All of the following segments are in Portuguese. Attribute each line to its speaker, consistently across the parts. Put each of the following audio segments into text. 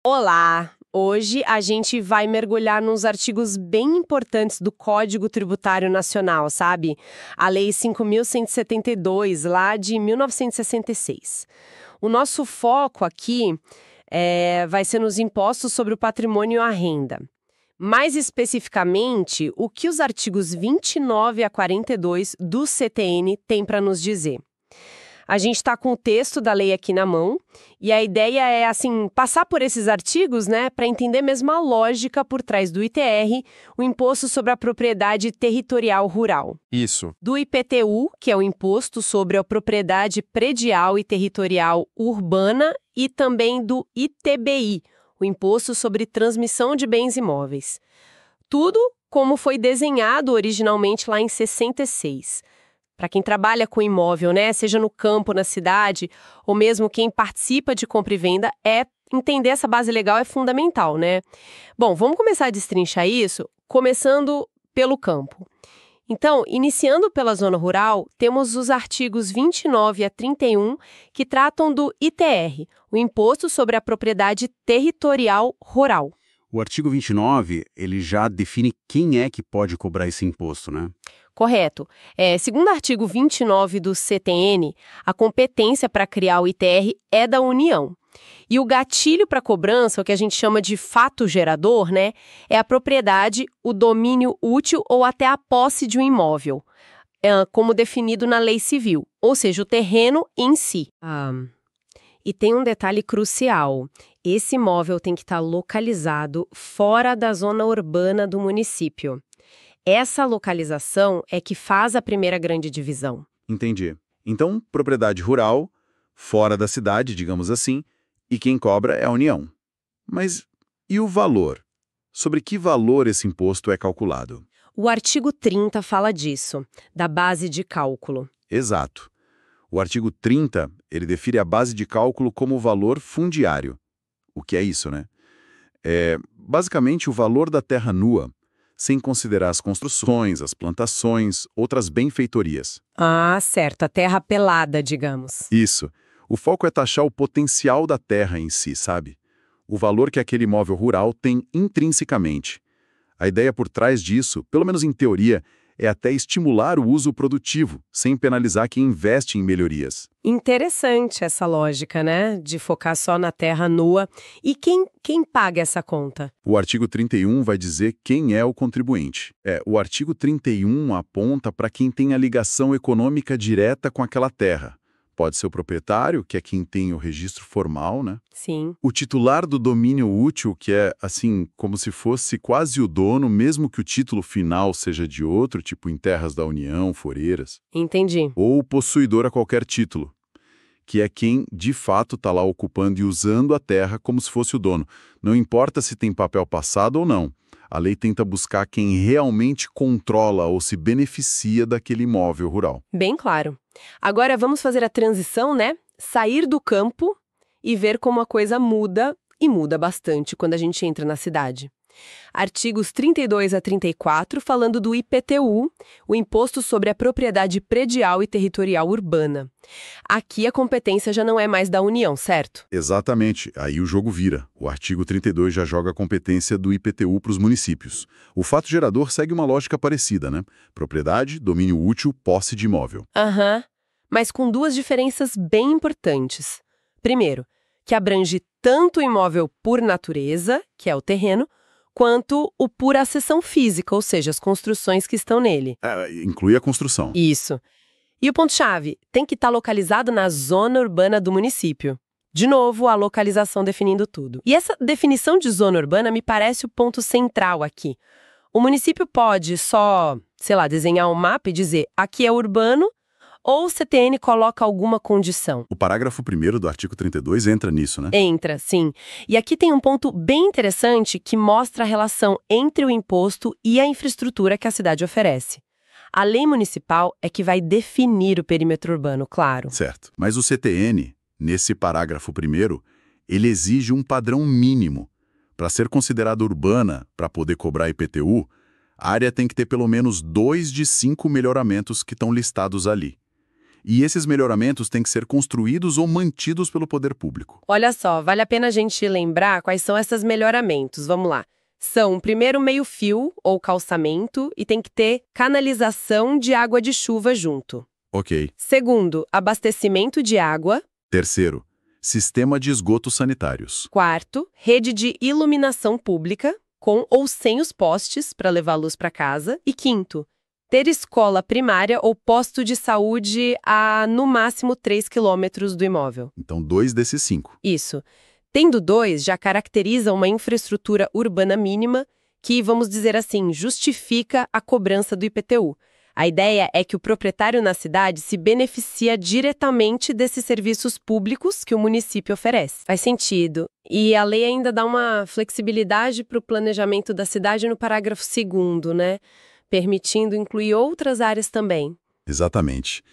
Speaker 1: Olá! Hoje a gente vai mergulhar nos artigos bem importantes do Código Tributário Nacional, sabe? A Lei 5.172, lá de 1966. O nosso foco aqui vai ser nos impostos sobre o patrimônio e a renda. Mais especificamente, o que os artigos 29 a 42 do CTN têm para nos dizer. A gente está com o texto da lei aqui na mão e a ideia é, passar por esses artigos, para entender mesmo a lógica por trás do ITR, o Imposto sobre a Propriedade Territorial Rural.
Speaker 2: Isso.
Speaker 1: Do IPTU, que é o Imposto sobre a Propriedade Predial e Territorial Urbana, e também do ITBI, o Imposto sobre Transmissão de Bens Imóveis. Tudo como foi desenhado originalmente lá em 66. Para quem trabalha com imóvel, seja no campo, na cidade, ou mesmo quem participa de compra e venda, entender essa base legal é fundamental, Bom, vamos começar a destrinchar isso, começando pelo campo. Então, iniciando pela zona rural, temos os artigos 29 a 31, que tratam do ITR, o Imposto sobre a Propriedade Territorial Rural.
Speaker 2: O artigo 29, ele já define quem é que pode cobrar esse imposto,
Speaker 1: Correto. Segundo o artigo 29 do CTN, a competência para criar o ITR é da União. E o gatilho para cobrança, o que a gente chama de fato gerador, é a propriedade, o domínio útil ou até a posse de um imóvel, como definido na lei civil, ou seja, o terreno em si. E tem um detalhe crucial. Esse imóvel tem que estar localizado fora da zona urbana do município. Essa localização é que faz a primeira grande divisão.
Speaker 2: Entendi. Então, propriedade rural, fora da cidade, digamos assim, e quem cobra é a União. Mas e o valor? Sobre que valor esse imposto é calculado?
Speaker 1: O artigo 30 fala disso, da base de cálculo.
Speaker 2: Exato. O artigo 30, ele define a base de cálculo como o valor fundiário. O que é isso, É basicamente o valor da terra nua, sem considerar as construções, as plantações, outras benfeitorias.
Speaker 1: Ah, certo, a terra pelada, digamos.
Speaker 2: Isso. O foco é taxar o potencial da terra em si, sabe? O valor que aquele imóvel rural tem intrinsecamente. A ideia por trás disso, pelo menos em teoria, é até estimular o uso produtivo, sem penalizar quem investe em melhorias.
Speaker 1: Interessante essa lógica, de focar só na terra nua. E quem paga essa conta?
Speaker 2: O artigo 31 vai dizer quem é o contribuinte. O artigo 31 aponta para quem tem a ligação econômica direta com aquela terra. Pode ser o proprietário, que é quem tem o registro formal,
Speaker 1: Sim.
Speaker 2: O titular do domínio útil, que é, como se fosse quase o dono, mesmo que o título final seja de outro, tipo em terras da União, foreiras.
Speaker 1: Entendi.
Speaker 2: Ou o possuidor a qualquer título, que é quem, de fato, está lá ocupando e usando a terra como se fosse o dono. Não importa se tem papel passado ou não. A lei tenta buscar quem realmente controla ou se beneficia daquele imóvel rural.
Speaker 1: Bem claro. Agora vamos fazer a transição, Sair do campo e ver como a coisa muda, e muda bastante quando a gente entra na cidade. Artigos 32 a 34, falando do IPTU, o Imposto sobre a Propriedade Predial e Territorial Urbana. Aqui a competência já não é mais da União, certo?
Speaker 2: Exatamente. Aí o jogo vira. O artigo 32 já joga a competência do IPTU para os municípios. O fato gerador segue uma lógica parecida, Propriedade, domínio útil, posse de imóvel.
Speaker 1: Mas com duas diferenças bem importantes. Primeiro, que abrange tanto o imóvel por natureza, que é o terreno, quanto o por acessão física, ou seja, as construções que estão nele.
Speaker 2: Inclui a construção.
Speaker 1: Isso. E o ponto-chave tem que estar localizado na zona urbana do município. De novo, a localização definindo tudo. E essa definição de zona urbana me parece o ponto central aqui. O município pode só, desenhar um mapa e dizer aqui é urbano, ou o CTN coloca alguma condição?
Speaker 2: O parágrafo 1º do artigo 32 entra nisso,
Speaker 1: Entra, sim. E aqui tem um ponto bem interessante que mostra a relação entre o imposto e a infraestrutura que a cidade oferece. A lei municipal é que vai definir o perímetro urbano, claro.
Speaker 2: Certo. Mas o CTN, nesse parágrafo 1º, ele exige um padrão mínimo. Para ser considerada urbana, para poder cobrar IPTU, a área tem que ter pelo menos 2 de 5 melhoramentos que estão listados ali. E esses melhoramentos têm que ser construídos ou mantidos pelo poder público.
Speaker 1: Olha só, vale a pena a gente lembrar quais são esses melhoramentos. Vamos lá. São, primeiro, meio-fio ou calçamento e tem que ter canalização de água de chuva junto.
Speaker 2: Ok.
Speaker 1: Segundo, abastecimento de água.
Speaker 2: Terceiro, sistema de esgotos sanitários.
Speaker 1: Quarto, rede de iluminação pública, com ou sem os postes para levar luz para casa. E quinto, ter escola primária ou posto de saúde a, no máximo, 3 quilômetros do imóvel.
Speaker 2: Então, 2 desses 5.
Speaker 1: Isso. Tendo 2, já caracteriza uma infraestrutura urbana mínima que, vamos dizer assim, justifica a cobrança do IPTU. A ideia é que o proprietário na cidade se beneficia diretamente desses serviços públicos que o município oferece. Faz sentido. E a lei ainda dá uma flexibilidade para o planejamento da cidade no parágrafo 2º, né? Permitindo incluir outras áreas também.
Speaker 2: Exatamente.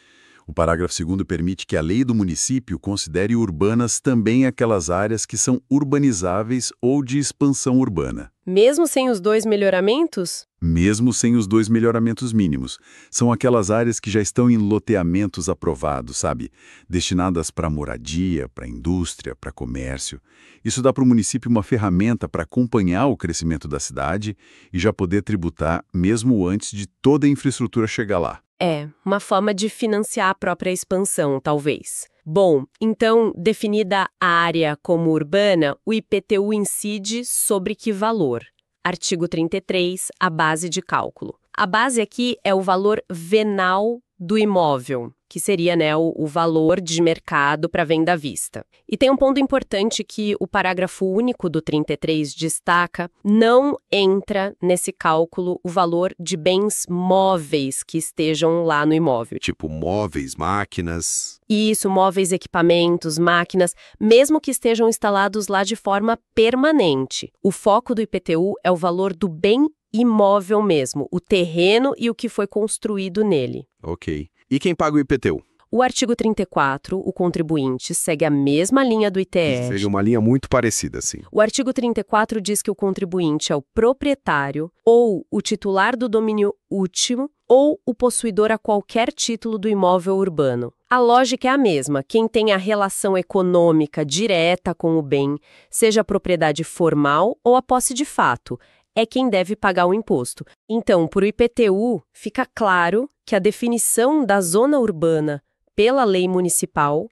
Speaker 2: O parágrafo 2º permite que a lei do município considere urbanas também aquelas áreas que são urbanizáveis ou de expansão urbana.
Speaker 1: Mesmo sem os 2 melhoramentos?
Speaker 2: Mesmo sem os 2 melhoramentos mínimos. São aquelas áreas que já estão em loteamentos aprovados, sabe? Destinadas para moradia, para indústria, para comércio. Isso dá para o município uma ferramenta para acompanhar o crescimento da cidade e já poder tributar mesmo antes de toda a infraestrutura chegar lá.
Speaker 1: É, uma forma de financiar a própria expansão, talvez. Bom, então, definida a área como urbana, o IPTU incide sobre que valor? Artigo 33, a base de cálculo. A base aqui é o valor venal do imóvel, que seria, né, o valor de mercado para venda à vista. E tem um ponto importante que o parágrafo único do 33 destaca: não entra nesse cálculo o valor de bens móveis que estejam lá no imóvel.
Speaker 3: Tipo móveis, máquinas.
Speaker 1: Isso, móveis, equipamentos, máquinas, mesmo que estejam instalados lá de forma permanente. O foco do IPTU é o valor do bem imóvel mesmo, o terreno e o que foi construído nele.
Speaker 3: Ok. E quem paga o IPTU?
Speaker 1: O artigo 34, o contribuinte, segue a mesma linha do ITR.
Speaker 3: Segue uma linha muito parecida, sim.
Speaker 1: O artigo 34 diz que o contribuinte é o proprietário ou o titular do domínio útil ou o possuidor a qualquer título do imóvel urbano. A lógica é a mesma. Quem tem a relação econômica direta com o bem, seja a propriedade formal ou a posse de fato, é quem deve pagar o imposto. Então, por IPTU, fica claro que a definição da zona urbana pela lei municipal,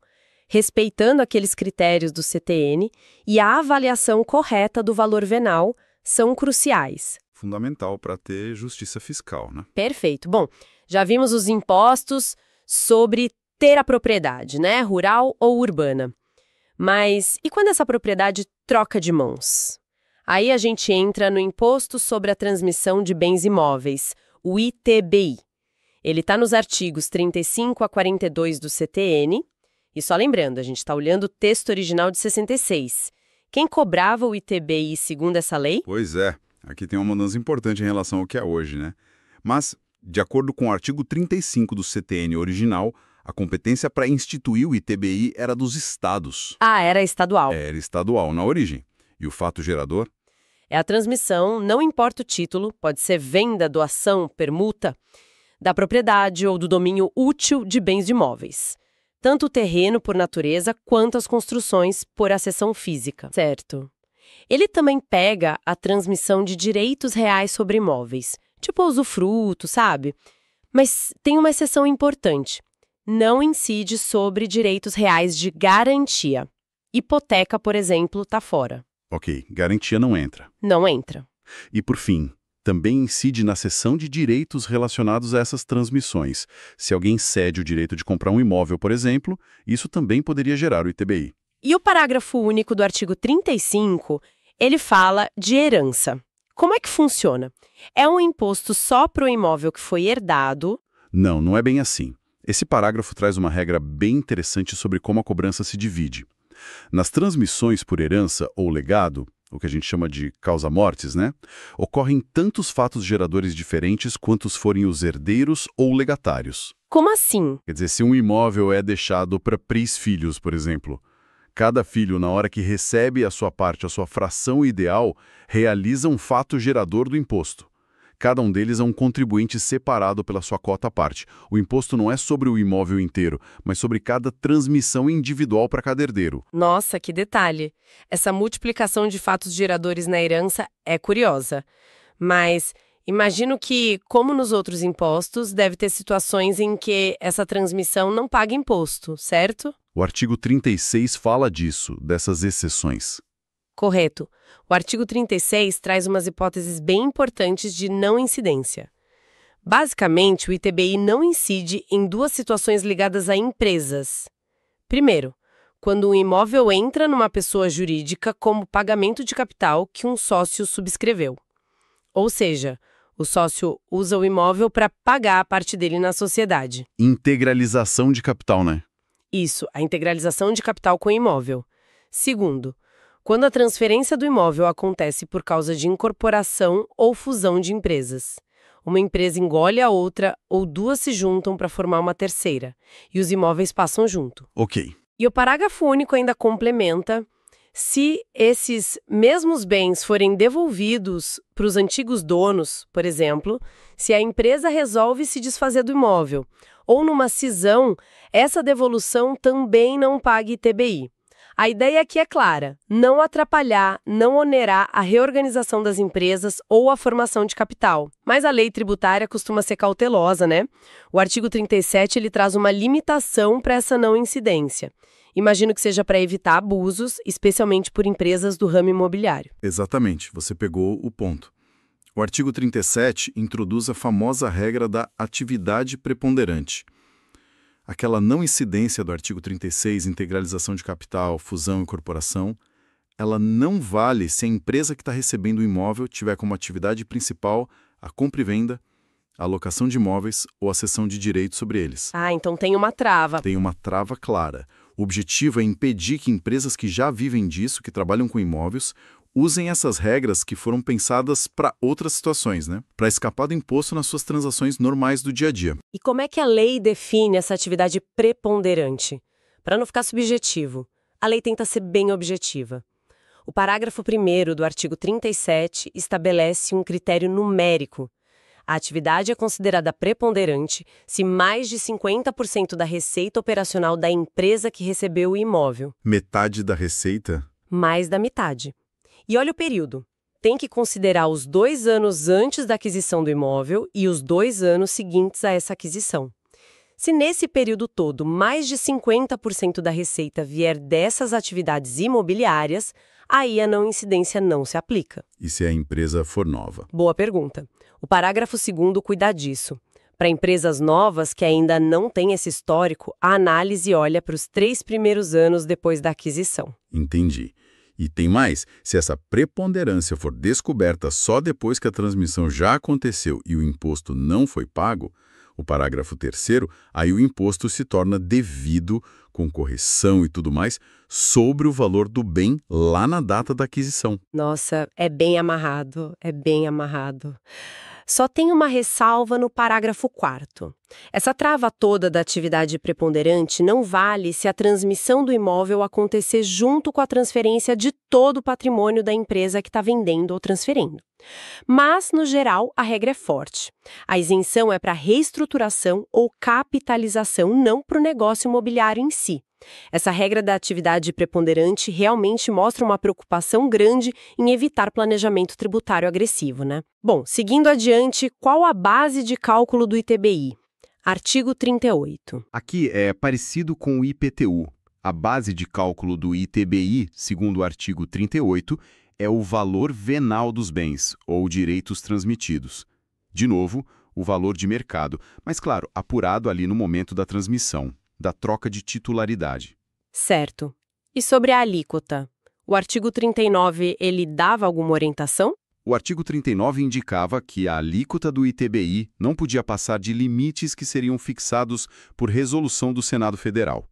Speaker 1: respeitando aqueles critérios do CTN, e a avaliação correta do valor venal são cruciais.
Speaker 2: Fundamental para ter justiça fiscal, né?
Speaker 1: Perfeito. Bom, já vimos os impostos sobre ter a propriedade, né? Rural ou urbana. Mas e quando essa propriedade troca de mãos? Aí a gente entra no Imposto sobre a Transmissão de Bens Imóveis, o ITBI. Ele está nos artigos 35 a 42 do CTN. E só lembrando, a gente está olhando o texto original de 66. Quem cobrava o ITBI segundo essa lei?
Speaker 2: Pois é, aqui tem uma mudança importante em relação ao que é hoje, né? Mas, de acordo com o artigo 35 do CTN original, a competência para instituir o ITBI era dos estados.
Speaker 1: Ah, era estadual.
Speaker 2: Era estadual na origem. E o fato gerador?
Speaker 1: É a transmissão, não importa o título, pode ser venda, doação, permuta, da propriedade ou do domínio útil de bens imóveis. Tanto o terreno por natureza quanto as construções por acessão física. Certo. Ele também pega a transmissão de direitos reais sobre imóveis, tipo usufruto, sabe? Mas tem uma exceção importante. Não incide sobre direitos reais de garantia. Hipoteca, por exemplo, está fora.
Speaker 2: Ok, garantia não entra.
Speaker 1: Não entra.
Speaker 2: E, por fim, também incide na cessão de direitos relacionados a essas transmissões. Se alguém cede o direito de comprar um imóvel, por exemplo, isso também poderia gerar o ITBI.
Speaker 1: E o parágrafo único do artigo 35, ele fala de herança. Como é que funciona? É um imposto só para o imóvel que foi herdado?
Speaker 2: Não, não é bem assim. Esse parágrafo traz uma regra bem interessante sobre como a cobrança se divide. Nas transmissões por herança ou legado, o que a gente chama de causa-mortes, né? Ocorrem tantos fatos geradores diferentes quantos forem os herdeiros ou legatários.
Speaker 1: Como assim?
Speaker 2: Quer dizer, se um imóvel é deixado para filhos, por exemplo, cada filho, na hora que recebe a sua parte, a sua fração ideal, realiza um fato gerador do imposto. cada um deles é um contribuinte separado pela sua cota à parte. O imposto não é sobre o imóvel inteiro, mas sobre cada transmissão individual para cada herdeiro.
Speaker 1: Nossa, que detalhe! Essa multiplicação de fatos geradores na herança é curiosa. Mas imagino que, como nos outros impostos, deve ter situações em que essa transmissão não paga imposto, certo?
Speaker 2: O artigo 36 fala disso, dessas exceções.
Speaker 1: Correto. O artigo 36 traz umas hipóteses bem importantes de não incidência. Basicamente, o ITBI não incide em duas situações ligadas a empresas. Primeiro, quando um imóvel entra numa pessoa jurídica como pagamento de capital que um sócio subscreveu. Ou seja, o sócio usa o imóvel para pagar a parte dele na sociedade.
Speaker 2: Integralização de capital, né?
Speaker 1: Isso, a integralização de capital com o imóvel. Segundo, quando a transferência do imóvel acontece por causa de incorporação ou fusão de empresas. Uma empresa engole a outra ou duas se juntam para formar uma terceira, e os imóveis passam junto.
Speaker 2: Ok.
Speaker 1: E o parágrafo único ainda complementa: se esses mesmos bens forem devolvidos para os antigos donos, por exemplo, se a empresa resolve se desfazer do imóvel, ou numa cisão, essa devolução também não paga ITBI. A ideia aqui é clara: não atrapalhar, não onerar a reorganização das empresas ou a formação de capital. Mas a lei tributária costuma ser cautelosa, né? O artigo 37 ele traz uma limitação para essa não incidência. Imagino que seja para evitar abusos, especialmente por empresas do ramo imobiliário.
Speaker 2: Exatamente, você pegou o ponto. O artigo 37 introduz a famosa regra da atividade preponderante. Aquela não incidência do artigo 36, integralização de capital, fusão e incorporação, ela não vale se a empresa que está recebendo o imóvel tiver como atividade principal a compra e venda, a alocação de imóveis ou a cessão de direitos sobre eles.
Speaker 1: Ah, então tem uma trava.
Speaker 2: Tem uma trava clara. O objetivo é impedir que empresas que já vivem disso, que trabalham com imóveis, usem essas regras que foram pensadas para outras situações, né? Para escapar do imposto nas suas transações normais do dia a dia.
Speaker 1: E como é que a lei define essa atividade preponderante? Para não ficar subjetivo, a lei tenta ser bem objetiva. O parágrafo 1º do artigo 37 estabelece um critério numérico. A atividade é considerada preponderante se mais de 50% da receita operacional da empresa que recebeu o imóvel.
Speaker 2: Metade da receita?
Speaker 1: Mais da metade. E olha o período. Tem que considerar os 2 anos antes da aquisição do imóvel e os 2 anos seguintes a essa aquisição. Se nesse período todo mais de 50% da receita vier dessas atividades imobiliárias, aí a não incidência não se aplica.
Speaker 2: E se a empresa for nova?
Speaker 1: Boa pergunta. O parágrafo 2º cuida disso. Para empresas novas que ainda não têm esse histórico, a análise olha para os 3 primeiros anos depois da aquisição.
Speaker 2: Entendi. E tem mais, se essa preponderância for descoberta só depois que a transmissão já aconteceu e o imposto não foi pago, o parágrafo 3º, aí o imposto se torna devido, com correção e tudo mais, sobre o valor do bem lá na data da aquisição.
Speaker 1: Nossa, é bem amarrado, é bem amarrado. Só tem uma ressalva no parágrafo 4º. Essa trava toda da atividade preponderante não vale se a transmissão do imóvel acontecer junto com a transferência de todo o patrimônio da empresa que está vendendo ou transferindo. Mas, no geral, a regra é forte. A isenção é para reestruturação ou capitalização, não para o negócio imobiliário em si. Essa regra da atividade preponderante realmente mostra uma preocupação grande em evitar planejamento tributário agressivo, né? Bom, seguindo adiante, qual a base de cálculo do ITBI? Artigo 38.
Speaker 3: Aqui é parecido com o IPTU. A base de cálculo do ITBI, segundo o artigo 38, é o valor venal dos bens, ou direitos transmitidos. De novo, o valor de mercado, mas claro, apurado ali no momento da transmissão, da troca de titularidade.
Speaker 1: Certo. E sobre a alíquota? O artigo 39, ele dava alguma orientação?
Speaker 3: O artigo 39 indicava que a alíquota do ITBI não podia passar de limites que seriam fixados por resolução do Senado Federal.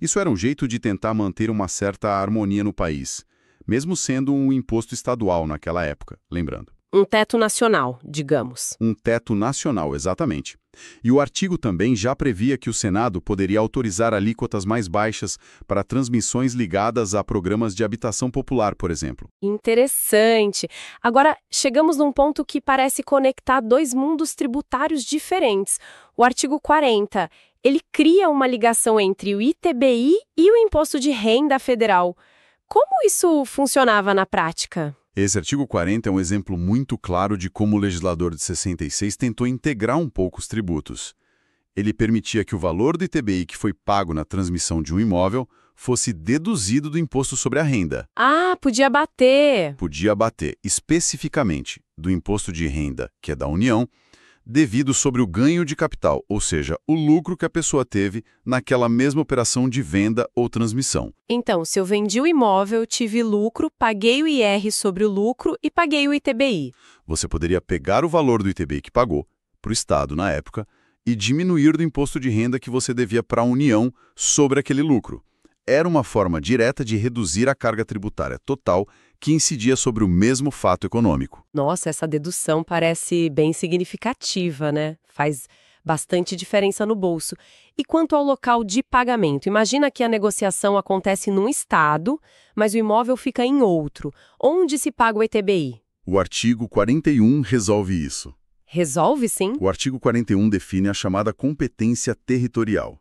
Speaker 3: Isso era um jeito de tentar manter uma certa harmonia no país, mesmo sendo um imposto estadual naquela época, lembrando.
Speaker 1: Um teto nacional, digamos.
Speaker 3: Um teto nacional, exatamente. E o artigo também já previa que o Senado poderia autorizar alíquotas mais baixas para transmissões ligadas a programas de habitação popular, por exemplo.
Speaker 1: Interessante. Agora, chegamos num ponto que parece conectar dois mundos tributários diferentes. O artigo 40, ele cria uma ligação entre o ITBI e o Imposto de Renda Federal. Como isso funcionava na prática?
Speaker 3: Esse artigo 40 é um exemplo muito claro de como o legislador de 66 tentou integrar um pouco os tributos. Ele permitia que o valor do ITBI que foi pago na transmissão de um imóvel fosse deduzido do imposto sobre a renda.
Speaker 1: Ah, podia bater.
Speaker 3: Podia abater especificamente do imposto de renda, que é da União, devido sobre o ganho de capital, ou seja, o lucro que a pessoa teve naquela mesma operação de venda ou transmissão.
Speaker 1: Então, se eu vendi o imóvel, tive lucro, paguei o IR sobre o lucro e paguei o ITBI.
Speaker 3: Você poderia pegar o valor do ITBI que pagou, para o Estado na época, e diminuir do imposto de renda que você devia para a União sobre aquele lucro. Era uma forma direta de reduzir a carga tributária total que incidia sobre o mesmo fato econômico.
Speaker 1: Nossa, essa dedução parece bem significativa, né? Faz bastante diferença no bolso. E quanto ao local de pagamento? Imagina que a negociação acontece num estado, mas o imóvel fica em outro. Onde se paga o ITBI?
Speaker 3: O artigo 41 resolve isso.
Speaker 1: Resolve, sim?
Speaker 3: O artigo 41 define a chamada competência territorial.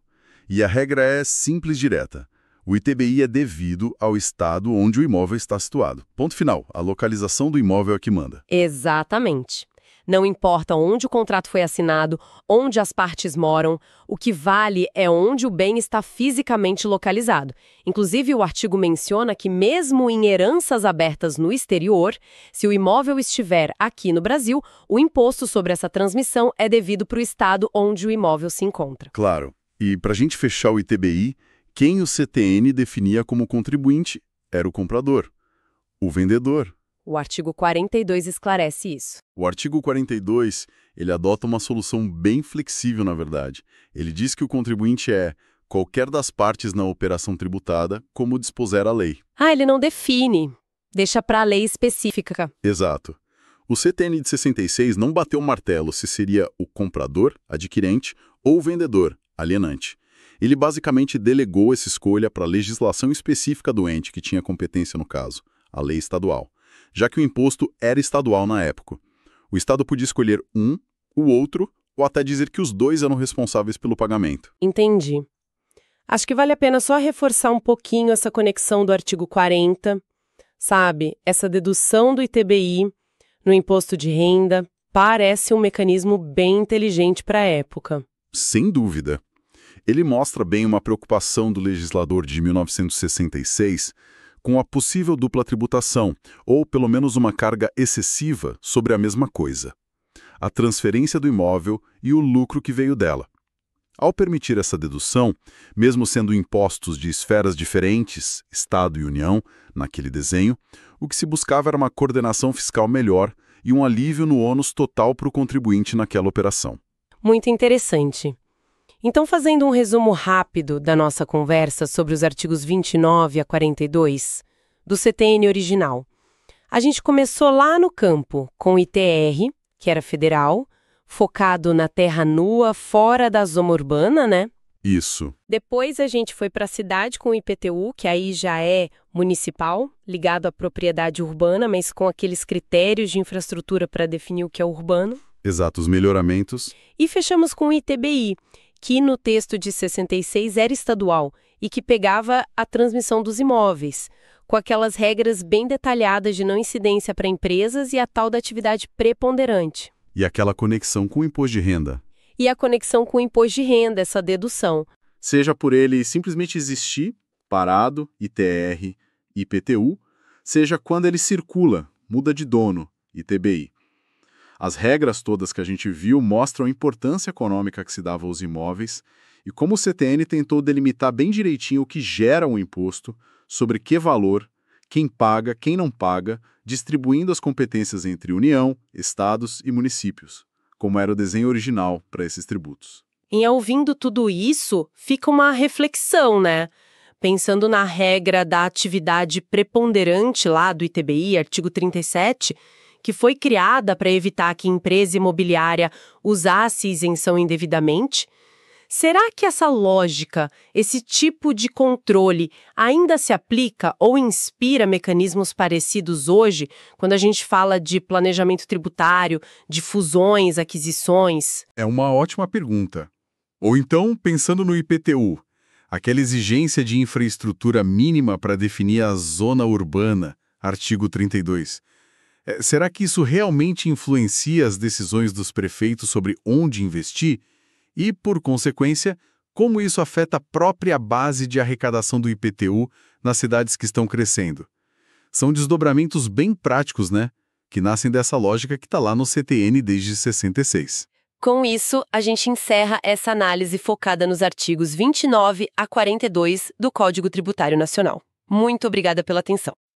Speaker 3: E a regra é simples e direta. O ITBI é devido ao estado onde o imóvel está situado. Ponto final. A localização do imóvel é que manda.
Speaker 1: Exatamente. Não importa onde o contrato foi assinado, onde as partes moram, o que vale é onde o bem está fisicamente localizado. Inclusive, o artigo menciona que mesmo em heranças abertas no exterior, se o imóvel estiver aqui no Brasil, o imposto sobre essa transmissão é devido para o estado onde o imóvel se encontra.
Speaker 3: Claro. E para a gente fechar o ITBI, quem o CTN definia como contribuinte era o comprador, o vendedor.
Speaker 1: O artigo 42 esclarece isso.
Speaker 3: O artigo 42, ele adota uma solução bem flexível, na verdade. Ele diz que o contribuinte é qualquer das partes na operação tributada, como dispuser a lei.
Speaker 1: Ah, ele não define. Deixa para a lei específica.
Speaker 3: Exato. O CTN de 66 não bateu o martelo se seria o comprador, adquirente, ou o vendedor, alienante. Ele basicamente delegou essa escolha para a legislação específica do ente que tinha competência no caso, a lei estadual, já que o imposto era estadual na época. O Estado podia escolher um, o outro, ou até dizer que os dois eram responsáveis pelo pagamento.
Speaker 1: Entendi. Acho que vale a pena só reforçar um pouquinho essa conexão do artigo 40, sabe? Essa dedução do ITBI no imposto de renda parece um mecanismo bem inteligente para a época.
Speaker 3: Sem dúvida. Ele mostra bem uma preocupação do legislador de 1966 com a possível dupla tributação, ou pelo menos uma carga excessiva sobre a mesma coisa: a transferência do imóvel e o lucro que veio dela. Ao permitir essa dedução, mesmo sendo impostos de esferas diferentes, Estado e União, naquele desenho, o que se buscava era uma coordenação fiscal melhor e um alívio no ônus total para o contribuinte naquela operação.
Speaker 1: Muito interessante. Então, fazendo um resumo rápido da nossa conversa sobre os artigos 29 a 42 do CTN original, a gente começou lá no campo com o ITR, que era federal, focado na terra nua fora da zona urbana, né?
Speaker 3: Isso.
Speaker 1: Depois a gente foi para a cidade com o IPTU, que aí já é municipal, ligado à propriedade urbana, mas com aqueles critérios de infraestrutura para definir o que é urbano.
Speaker 3: Exato, os melhoramentos.
Speaker 1: E fechamos com o ITBI, que no texto de 66 era estadual e que pegava a transmissão dos imóveis, com aquelas regras bem detalhadas de não incidência para empresas e a tal da atividade preponderante.
Speaker 3: E aquela conexão com o imposto de renda.
Speaker 1: E a conexão com o imposto de renda, essa dedução.
Speaker 3: Seja por ele simplesmente existir, parado, ITR, IPTU, seja quando ele circula, muda de dono, ITBI. As regras todas que a gente viu mostram a importância econômica que se dava aos imóveis e como o CTN tentou delimitar bem direitinho o que gera um imposto, sobre que valor, quem paga, quem não paga, distribuindo as competências entre União, Estados e municípios, como era o desenho original para esses tributos.
Speaker 1: Em ouvindo tudo isso, fica uma reflexão, né? Pensando na regra da atividade preponderante lá do ITBI, artigo 37, que foi criada para evitar que empresa imobiliária usasse isenção indevidamente? Será que essa lógica, esse tipo de controle, ainda se aplica ou inspira mecanismos parecidos hoje, quando a gente fala de planejamento tributário, de fusões, aquisições?
Speaker 2: É uma ótima pergunta. Ou então, pensando no IPTU, aquela exigência de infraestrutura mínima para definir a zona urbana, artigo 32. Será que isso realmente influencia as decisões dos prefeitos sobre onde investir? E, por consequência, como isso afeta a própria base de arrecadação do IPTU nas cidades que estão crescendo? São desdobramentos bem práticos, né? Que nascem dessa lógica que está lá no CTN desde 66.
Speaker 1: Com isso, a gente encerra essa análise focada nos artigos 29 a 42 do Código Tributário Nacional. Muito obrigada pela atenção.